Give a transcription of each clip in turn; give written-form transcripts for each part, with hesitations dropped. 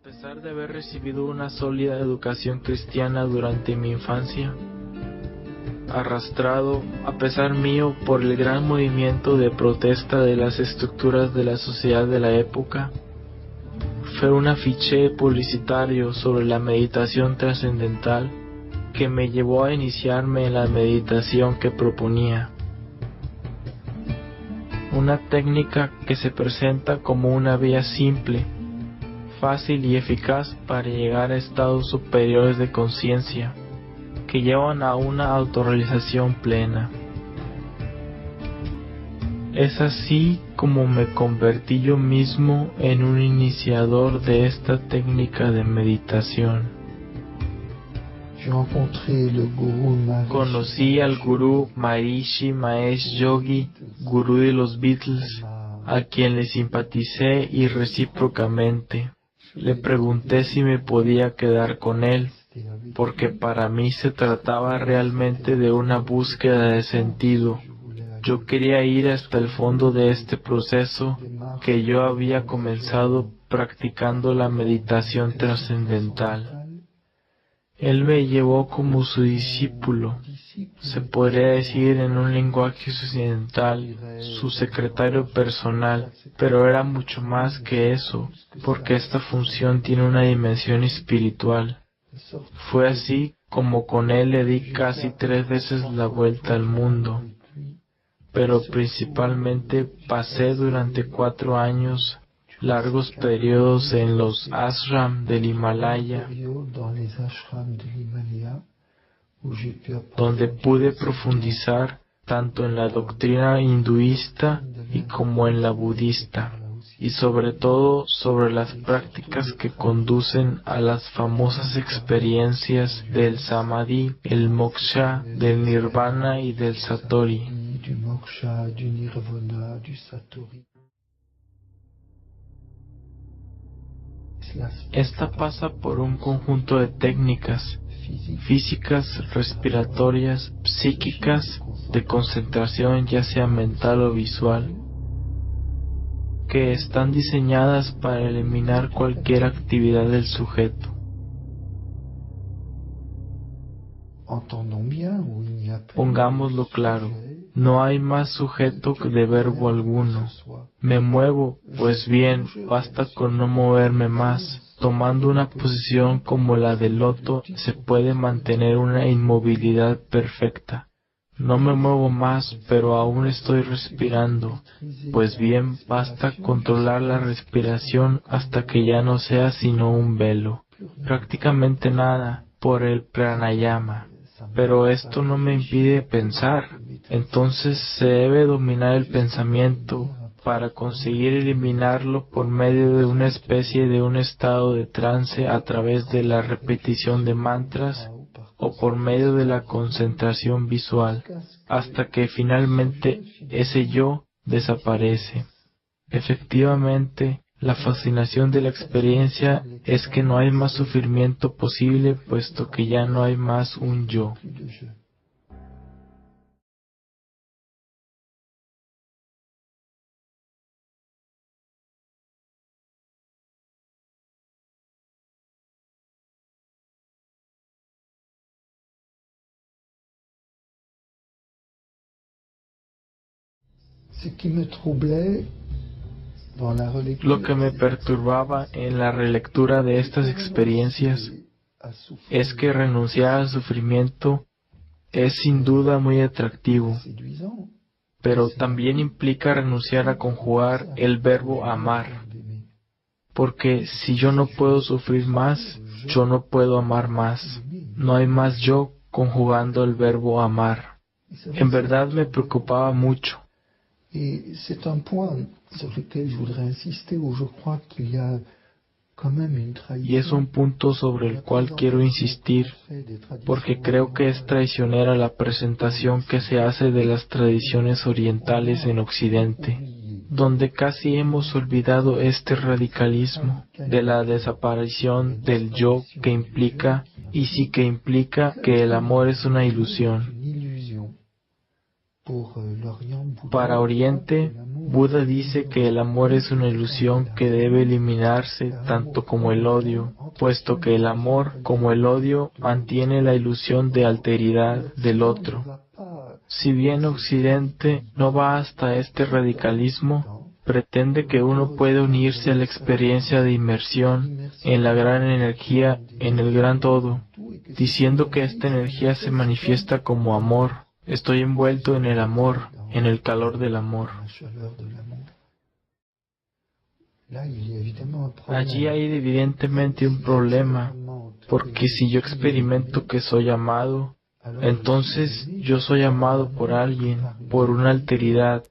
pesar de haber recibido una sólida educación cristiana durante mi infancia, arrastrado, a pesar mío, por el gran movimiento de protesta de las estructuras de la sociedad de la época, fue un afiche publicitario sobre la meditación trascendental que me llevó a iniciarme en la meditación que proponía. Una técnica que se presenta como una vía simple, fácil y eficaz para llegar a estados superiores de conciencia que llevan a una autorrealización plena. Es así como me convertí yo mismo en un iniciador de esta técnica de meditación. Conocí al gurú Maharishi Mahesh Yogi, gurú de los Beatles, a quien le simpaticé y recíprocamente. Le pregunté si me podía quedar con él, porque para mí se trataba realmente de una búsqueda de sentido. Yo quería ir hasta el fondo de este proceso que yo había comenzado practicando la meditación trascendental. Él me llevó como su discípulo, se podría decir en un lenguaje occidental, su secretario personal, pero era mucho más que eso, porque esta función tiene una dimensión espiritual. Fue así como con él le di casi 3 veces la vuelta al mundo, pero principalmente pasé durante 4 años largos periodos en los ashram del Himalaya, donde pude profundizar tanto en la doctrina hinduista y como en la budista, y sobre todo sobre las prácticas que conducen a las famosas experiencias del samadhi, el moksha, del nirvana y del satori. Esta pasa por un conjunto de técnicas físicas, respiratorias, psíquicas, de concentración ya sea mental o visual, que están diseñadas para eliminar cualquier actividad del sujeto. Pongámoslo claro, no hay más sujeto que de verbo alguno. Me muevo, pues bien, basta con no moverme más. Tomando una posición como la del loto se puede mantener una inmovilidad perfecta. No me muevo más, pero aún estoy respirando. Pues bien, basta controlar la respiración hasta que ya no sea sino un velo. Prácticamente nada, por el pranayama. Pero esto no me impide pensar. Entonces se debe dominar el pensamiento para conseguir eliminarlo por medio de una especie de un estado de trance a través de la repetición de mantras o por medio de la concentración visual, hasta que finalmente ese yo desaparece. Efectivamente, la fascinación de la experiencia es que no hay más sufrimiento posible puesto que ya no hay más un yo. Lo que me perturbaba en la relectura de estas experiencias es que renunciar al sufrimiento es sin duda muy atractivo, pero también implica renunciar a conjugar el verbo amar, porque si yo no puedo sufrir más, yo no puedo amar más. No hay más yo conjugando el verbo amar. En verdad me preocupaba mucho. Et c'est un point sur lequel je voudrais insister, où je crois qu'il y a quand même une Y es un punto sobre el cual quiero insistir, porque creo que es traicionera la presentación que se hace de las tradiciones orientales en Occidente, donde casi hemos olvidado este radicalismo de la desaparición del yo que implica, y sí que implica, que el amor es una ilusión. Para Oriente, Buda dice que el amor es una ilusión que debe eliminarse tanto como el odio, puesto que el amor, como el odio, mantiene la ilusión de alteridad del otro. Si bien Occidente no va hasta este radicalismo, pretende que uno puede unirse a la experiencia de inmersión en la gran energía, en el gran todo, diciendo que esta energía se manifiesta como amor. Estoy envuelto en el amor, en el calor del amor. Allí hay evidentemente un problema, porque si yo experimento que soy amado, entonces yo soy amado por alguien, por una alteridad,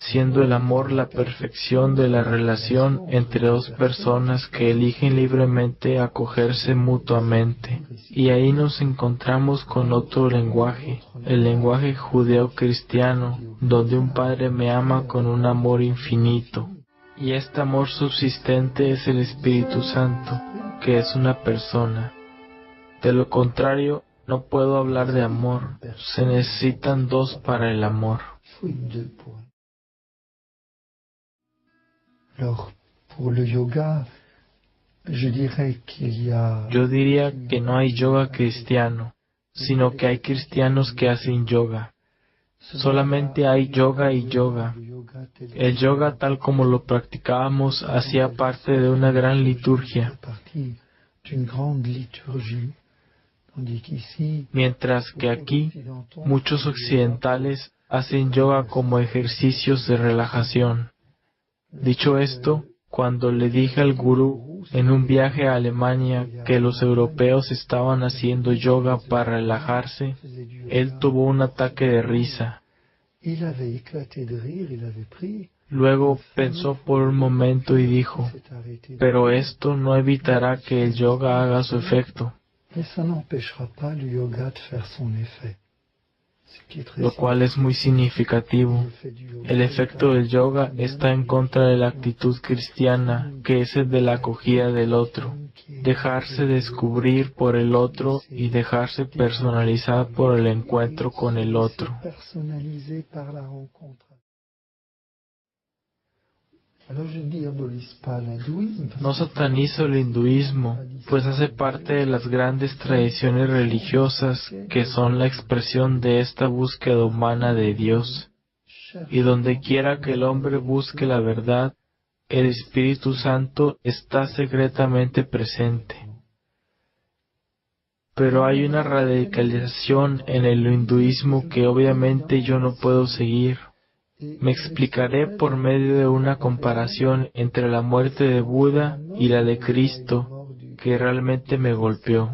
siendo el amor la perfección de la relación entre dos personas que eligen libremente acogerse mutuamente. Y ahí nos encontramos con otro lenguaje, el lenguaje judeo-cristiano, donde un padre me ama con un amor infinito. Y este amor subsistente es el Espíritu Santo, que es una persona. De lo contrario, no puedo hablar de amor. Se necesitan dos para el amor. Yo diría que no hay yoga cristiano, sino que hay cristianos que hacen yoga. Solamente hay yoga y yoga. El yoga tal como lo practicábamos hacía parte de una gran liturgia, mientras que aquí muchos occidentales hacen yoga como ejercicios de relajación. Dicho esto, cuando le dije al gurú en un viaje a Alemania que los europeos estaban haciendo yoga para relajarse, él tuvo un ataque de risa. Luego pensó por un momento y dijo, pero esto no evitará que el yoga haga su efecto. Lo cual es muy significativo. El efecto del yoga está en contra de la actitud cristiana, que es el de la acogida del otro, dejarse descubrir por el otro y dejarse personalizar por el encuentro con el otro. No satanizo el hinduismo, pues hace parte de las grandes tradiciones religiosas que son la expresión de esta búsqueda humana de Dios. Y donde quiera que el hombre busque la verdad, el Espíritu Santo está secretamente presente. Pero hay una radicalización en el hinduismo que obviamente yo no puedo seguir. Me explicaré por medio de una comparación entre la muerte de Buda y la de Cristo, que realmente me golpeó.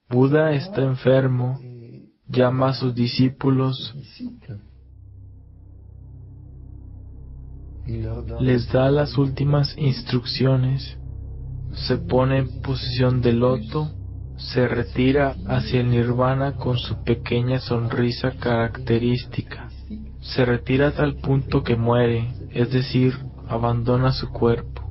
Buda está enfermo, llama a sus discípulos, les da las últimas instrucciones, se pone en posición de loto, se retira hacia el nirvana con su pequeña sonrisa característica. Se retira a tal punto que muere, es decir, abandona su cuerpo.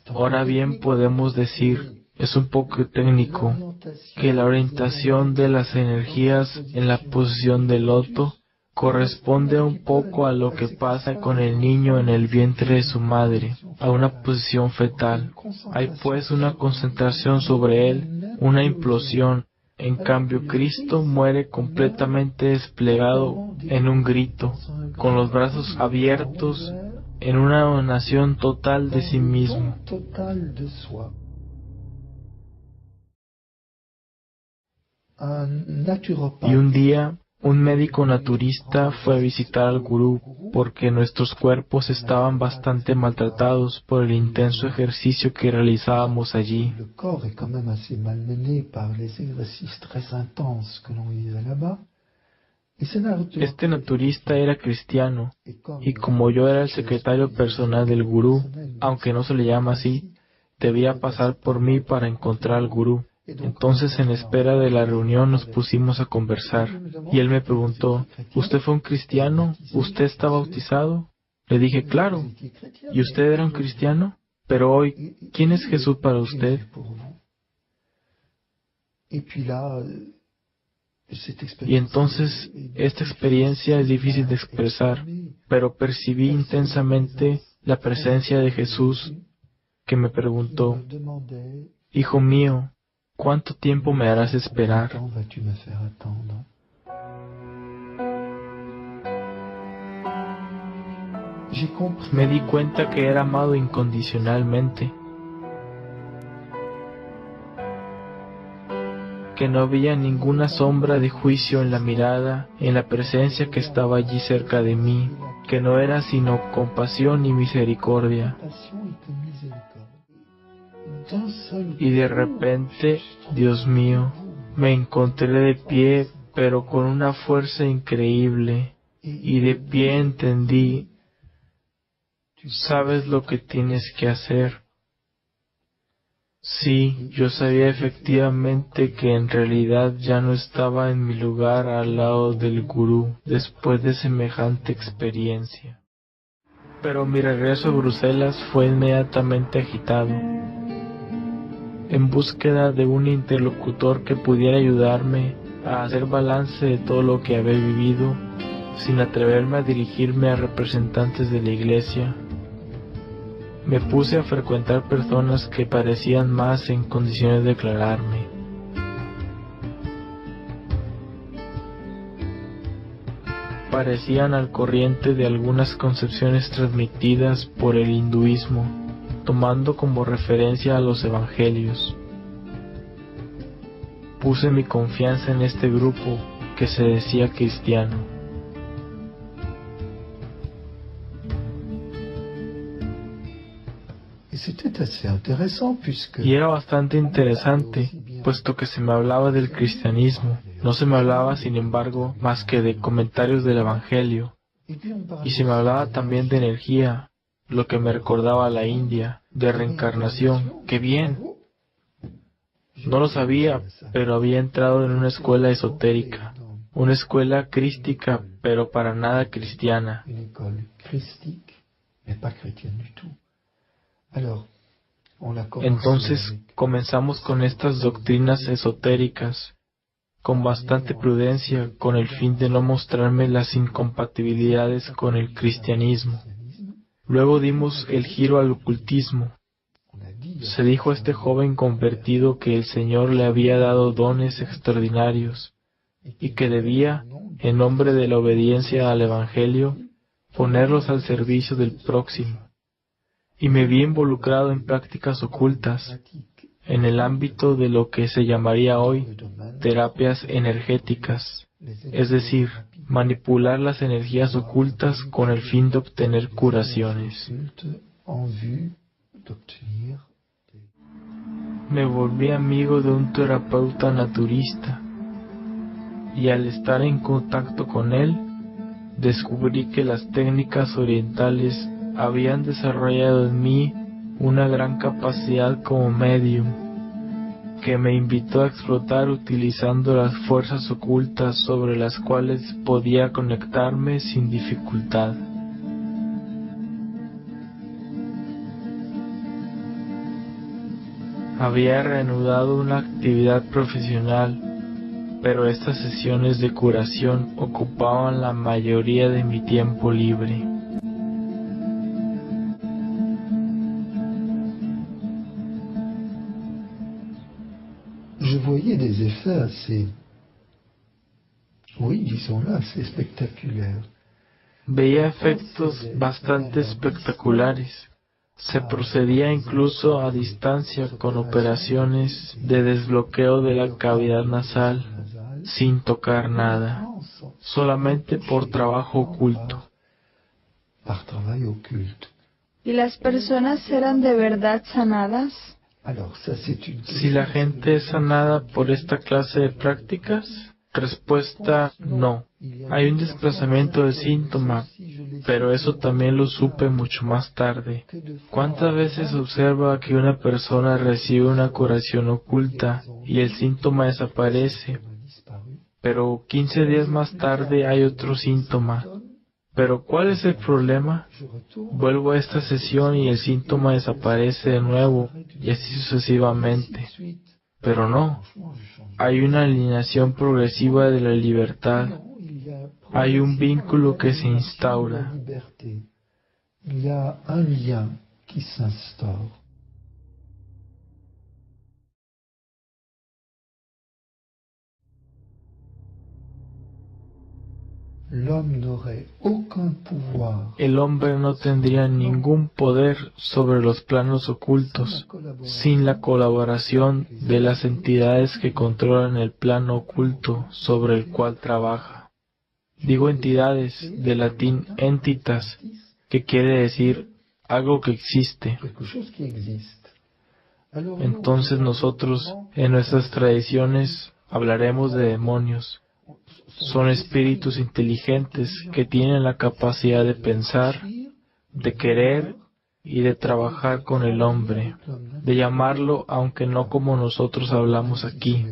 Ahora bien podemos decir, es un poco técnico, que la orientación de las energías en la posición del loto corresponde un poco a lo que pasa con el niño en el vientre de su madre, a una posición fetal. Hay pues una concentración sobre él, una implosión. En cambio, Cristo muere completamente desplegado en un grito, con los brazos abiertos, en una donación total de sí mismo. Y un día, un médico naturista fue a visitar al gurú porque nuestros cuerpos estaban bastante maltratados por el intenso ejercicio que realizábamos allí. Este naturista era cristiano, y como yo era el secretario personal del gurú, aunque no se le llama así, debía pasar por mí para encontrar al gurú. Entonces, en espera de la reunión, nos pusimos a conversar, y él me preguntó, ¿usted fue un cristiano? ¿Usted está bautizado? Le dije, claro. ¿Y usted era un cristiano? Pero hoy, ¿quién es Jesús para usted? Y entonces esta experiencia es difícil de expresar, pero percibí intensamente la presencia de Jesús que me preguntó: Hijo mío, ¿cuánto tiempo me harás esperar? Me di cuenta que era amado incondicionalmente, que no había ninguna sombra de juicio en la mirada, en la presencia que estaba allí cerca de mí, que no era sino compasión y misericordia. Y de repente, Dios mío, me encontré de pie, pero con una fuerza increíble, y de pie entendí: ¿sabes lo que tienes que hacer? Sí, yo sabía efectivamente que en realidad ya no estaba en mi lugar al lado del gurú después de semejante experiencia. Pero mi regreso a Bruselas fue inmediatamente agitado. En búsqueda de un interlocutor que pudiera ayudarme a hacer balance de todo lo que había vivido, sin atreverme a dirigirme a representantes de la iglesia, me puse a frecuentar personas que parecían más en condiciones de aclararme. Parecían al corriente de algunas concepciones transmitidas por el hinduismo, tomando como referencia a los evangelios. Puse mi confianza en este grupo que se decía cristiano. Y era bastante interesante, puesto que se me hablaba del cristianismo. No se me hablaba, sin embargo, más que de comentarios del Evangelio. Y se me hablaba también de energía, lo que me recordaba a la India, de reencarnación. ¡Qué bien! No lo sabía, pero había entrado en una escuela esotérica, una escuela crística, pero para nada cristiana. Entonces comenzamos con estas doctrinas esotéricas, con bastante prudencia, con el fin de no mostrarme las incompatibilidades con el cristianismo. Luego dimos el giro al ocultismo. Se dijo a este joven convertido que el Señor le había dado dones extraordinarios y que debía, en nombre de la obediencia al Evangelio, ponerlos al servicio del próximo. Y me vi involucrado en prácticas ocultas, en el ámbito de lo que se llamaría hoy terapias energéticas, es decir, manipular las energías ocultas con el fin de obtener curaciones. Me volví amigo de un terapeuta naturista, y al estar en contacto con él, descubrí que las técnicas orientales habían desarrollado en mí una gran capacidad como medium, que me invitó a explotar utilizando las fuerzas ocultas sobre las cuales podía conectarme sin dificultad. Había reanudado una actividad profesional, pero estas sesiones de curación ocupaban la mayoría de mi tiempo libre. Je voyais des effets assez, oui, disons-le, assez spectaculaires. Veía efectos bastante espectaculares. Se procedía incluso a distancia con operaciones de desbloqueo de la cavidad nasal, sin tocar nada, solamente por trabajo oculto. ¿Y las personas eran de verdad sanadas? Si la gente es sanada por esta clase de prácticas, respuesta no. Hay un desplazamiento del síntoma, pero eso también lo supe mucho más tarde. ¿Cuántas veces se observa que una persona recibe una curación oculta y el síntoma desaparece, pero 15 días más tarde hay otro síntoma? Pero ¿cuál es el problema? Vuelvo a esta sesión y el síntoma desaparece de nuevo, y así sucesivamente. Pero no, hay una alineación progresiva de la libertad, hay un vínculo que se instaura. Il y a un lien qui s'instaure. L'homme n'aurait aucun pouvoir El hombre no tendría ningún poder sobre los planos ocultos sin la colaboración de las entidades que controlan el plano oculto sobre el cual trabaja. Digo entidades, de latín entitas, que quiere decir algo que existe. quelque chose qui existe. Alors, Entonces nosotros, en nuestras tradiciones, hablaremos de demonios. Son espíritus inteligentes que tienen la capacidad de pensar, de querer y de trabajar con el hombre, de llamarlo aunque no como nosotros hablamos aquí.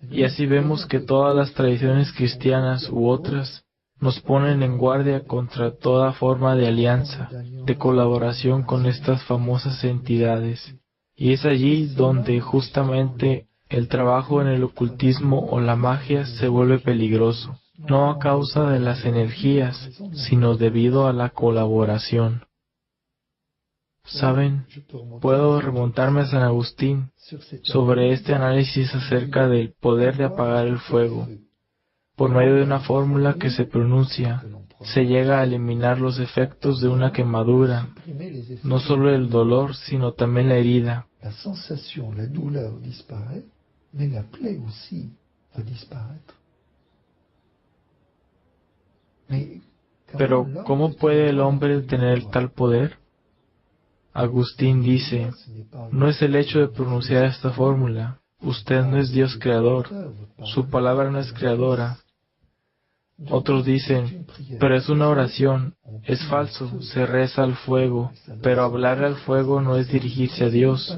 Y así vemos que todas las tradiciones cristianas u otras nos ponen en guardia contra toda forma de alianza, de colaboración con estas famosas entidades. Y es allí donde justamente el trabajo en el ocultismo o la magia se vuelve peligroso, no a causa de las energías, sino debido a la colaboración. ¿Saben? Puedo remontarme a San Agustín sobre este análisis acerca del poder de apagar el fuego. Por medio de una fórmula que se pronuncia, se llega a eliminar los efectos de una quemadura, no solo el dolor, sino también la herida. La sensation, la douleur disparaît, mais la plaie aussi va disparaître. Pero, ¿cómo puede el hombre tener tal poder? Agustín dice, no es el hecho de pronunciar esta fórmula. Usted no es Dios creador. Su palabra no es creadora. Otros dicen, pero es una oración. Es falso, se reza al fuego. Pero hablarle al fuego no es dirigirse a Dios.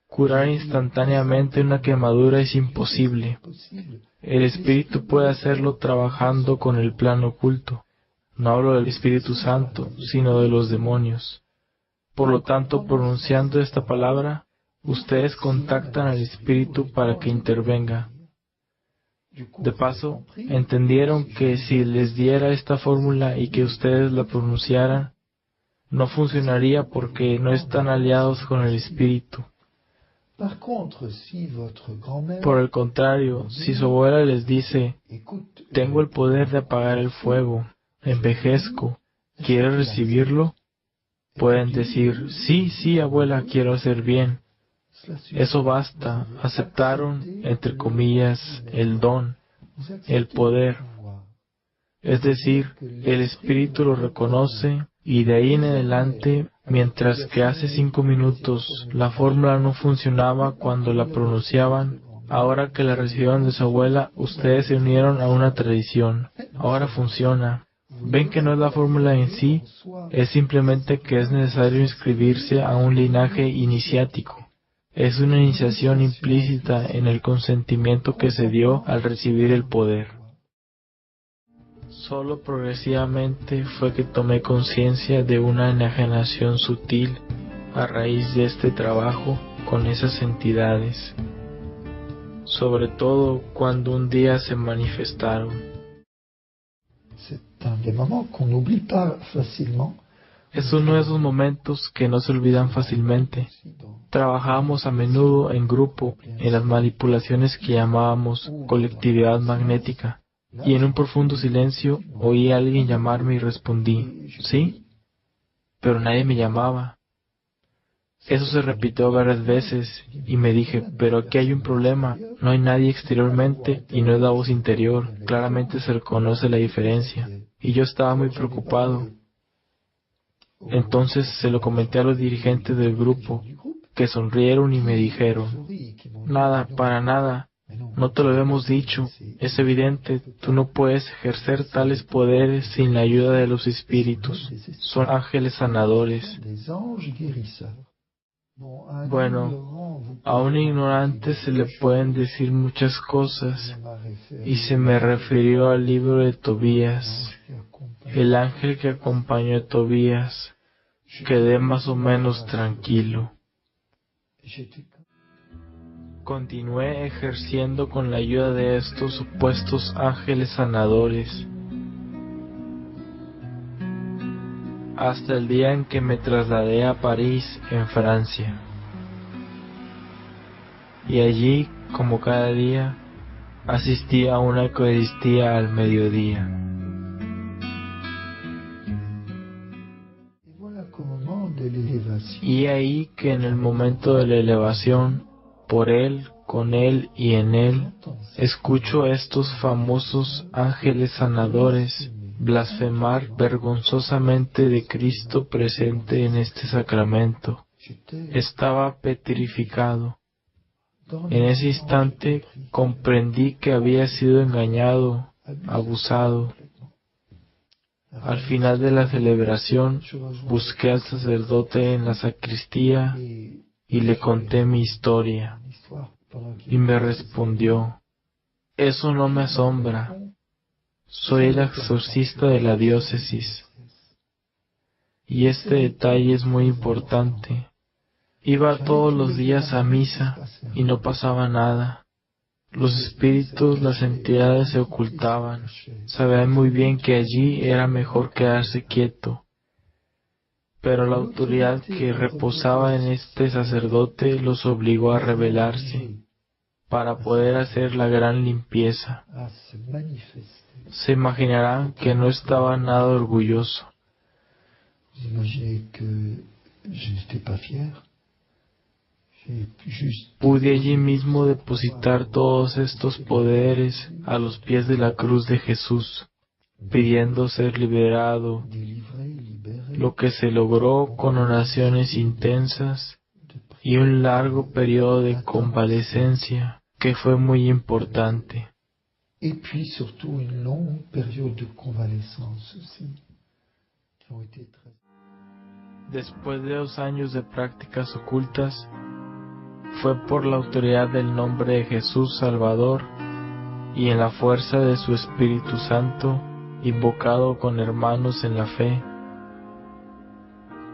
Curar instantáneamente una quemadura es imposible. El Espíritu puede hacerlo trabajando con el plano oculto. No hablo del Espíritu Santo, sino de los demonios. Por lo tanto, pronunciando esta palabra, ustedes contactan al Espíritu para que intervenga. De paso, entendieron que si les diera esta fórmula y que ustedes la pronunciaran, no funcionaría porque no están aliados con el Espíritu. Por el contrario, si su abuela les dice, tengo el poder de apagar el fuego, envejezco, ¿quieres recibirlo? Pueden decir, sí, abuela, quiero hacer bien. Eso basta, aceptaron, entre comillas, el don, el poder. Es decir, el Espíritu lo reconoce y de ahí en adelante, mientras que hace 5 minutos la fórmula no funcionaba cuando la pronunciaban, ahora que la recibieron de su abuela, ustedes se unieron a una tradición. Ahora funciona. Ven que no es la fórmula en sí, es simplemente que es necesario inscribirse a un linaje iniciático. Es una iniciación implícita en el consentimiento que se dio al recibir el poder. Solo progresivamente fue que tomé conciencia de una enajenación sutil a raíz de este trabajo con esas entidades, sobre todo cuando un día se manifestaron. Es uno de esos momentos que no se olvidan fácilmente. Trabajábamos a menudo en grupo en las manipulaciones que llamábamos colectividad magnética, y en un profundo silencio oí a alguien llamarme y respondí, ¿sí? Pero nadie me llamaba. Eso se repitió varias veces y me dije, pero aquí hay un problema, no hay nadie exteriormente y no es la voz interior, claramente se reconoce la diferencia. Y yo estaba muy preocupado. Entonces se lo comenté a los dirigentes del grupo, que sonrieron y me dijeron, nada, para nada, no te lo hemos dicho, es evidente, tú no puedes ejercer tales poderes sin la ayuda de los espíritus, son ángeles sanadores. Bueno, a un ignorante se le pueden decir muchas cosas, y se me refirió al libro de Tobías. El ángel que acompañó a Tobías, quedé más o menos tranquilo. Continué ejerciendo con la ayuda de estos supuestos ángeles sanadores, hasta el día en que me trasladé a París, en Francia. Y allí, como cada día, asistí a una Eucaristía al mediodía. Y ahí que en el momento de la elevación, por Él, con Él y en Él, escucho a estos famosos ángeles sanadores blasfemar vergonzosamente de Cristo presente en este sacramento. Estaba petrificado. En ese instante comprendí que había sido engañado, abusado. Al final de la celebración, busqué al sacerdote en la sacristía y le conté mi historia. Y me respondió: «Eso no me asombra. Soy el exorcista de la diócesis. Y este detalle es muy importante. Iba todos los días a misa y no pasaba nada. Los espíritus, las entidades se ocultaban. Sabía muy bien que allí era mejor quedarse quieto. Pero la autoridad que reposaba en este sacerdote los obligó a rebelarse para poder hacer la gran limpieza. Se imaginarán que no estaba nada orgulloso. Pude allí mismo depositar todos estos poderes a los pies de la cruz de Jesús, pidiendo ser liberado, lo que se logró con oraciones intensas y un largo periodo de convalecencia que fue muy importante. Et puis surtout une longue période de convalescence aussi, qui ont été très... Después de 2 años de prácticas ocultas, fue por la autoridad del nombre de Jesús Salvador y en la fuerza de su Espíritu Santo, invocado con hermanos en la fe,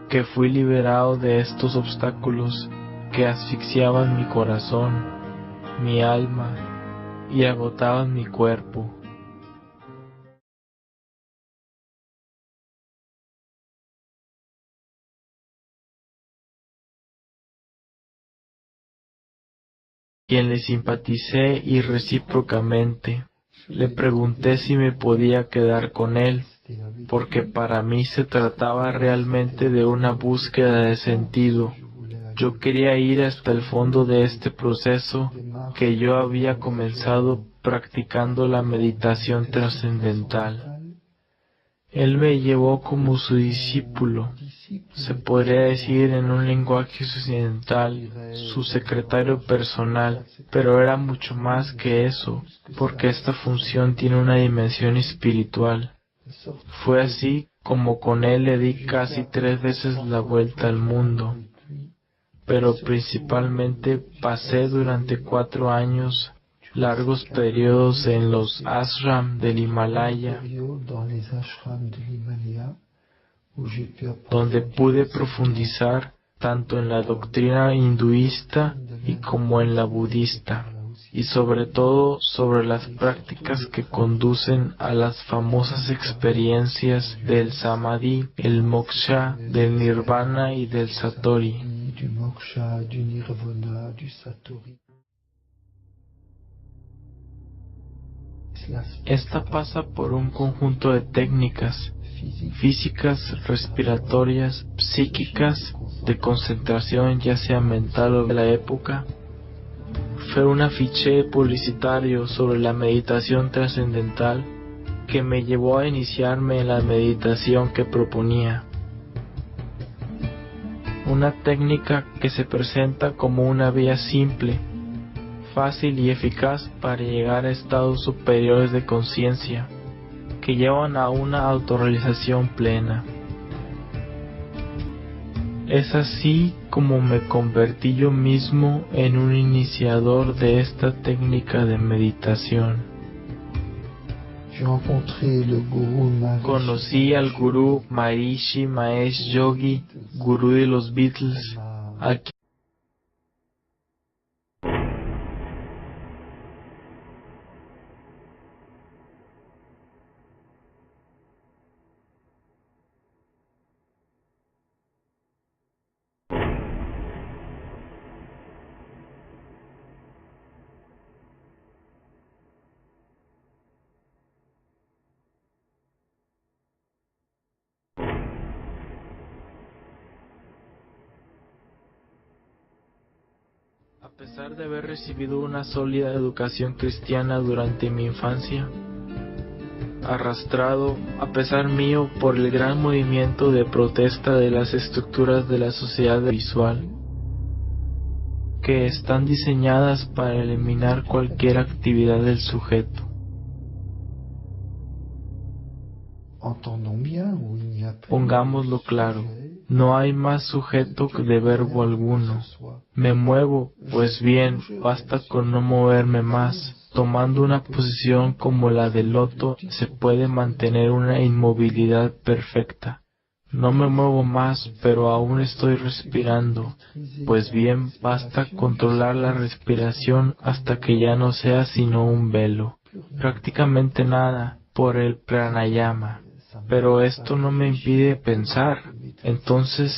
que fui liberado de estos obstáculos que asfixiaban mi corazón, mi alma y agotaban mi cuerpo. Quien le simpaticé y recíprocamente, le pregunté si me podía quedar con él, porque para mí se trataba realmente de una búsqueda de sentido. Yo quería ir hasta el fondo de este proceso que yo había comenzado practicando la meditación trascendental. Él me llevó como su discípulo, se podría decir en un lenguaje occidental, su secretario personal, pero era mucho más que eso, porque esta función tiene una dimensión espiritual. Fue así como con él le di casi 3 veces la vuelta al mundo, pero principalmente pasé durante 4 años largos periodos en los ashram del Himalaya, donde pude profundizar tanto en la doctrina hinduista y como en la budista, y sobre todo sobre las prácticas que conducen a las famosas experiencias del samadhi, el moksha, del nirvana y del satori. Esta pasa por un conjunto de técnicas físicas, respiratorias, psíquicas, de concentración ya sea mental o de la época. Fue un afiche publicitario sobre la meditación trascendental que me llevó a iniciarme en la meditación que proponía. Una técnica que se presenta como una vía simple, fácil y eficaz para llegar a estados superiores de conciencia que llevan a una autorrealización plena. Es así como me convertí yo mismo en un iniciador de esta técnica de meditación. Conocí al gurú Maharishi Mahesh Yogi, gurú de los Beatles, a A pesar de haber recibido una sólida educación cristiana durante mi infancia, arrastrado, a pesar mío, por el gran movimiento de protesta de las estructuras de la sociedad visual, que están diseñadas para eliminar cualquier actividad del sujeto. Pongámoslo claro, no hay más sujeto que de verbo alguno. Me muevo, pues bien, basta con no moverme más. Tomando una posición como la del loto, se puede mantener una inmovilidad perfecta. No me muevo más, pero aún estoy respirando. Pues bien, basta controlar la respiración hasta que ya no sea sino un velo. Prácticamente nada, por el pranayama. Pero esto no me impide pensar. Entonces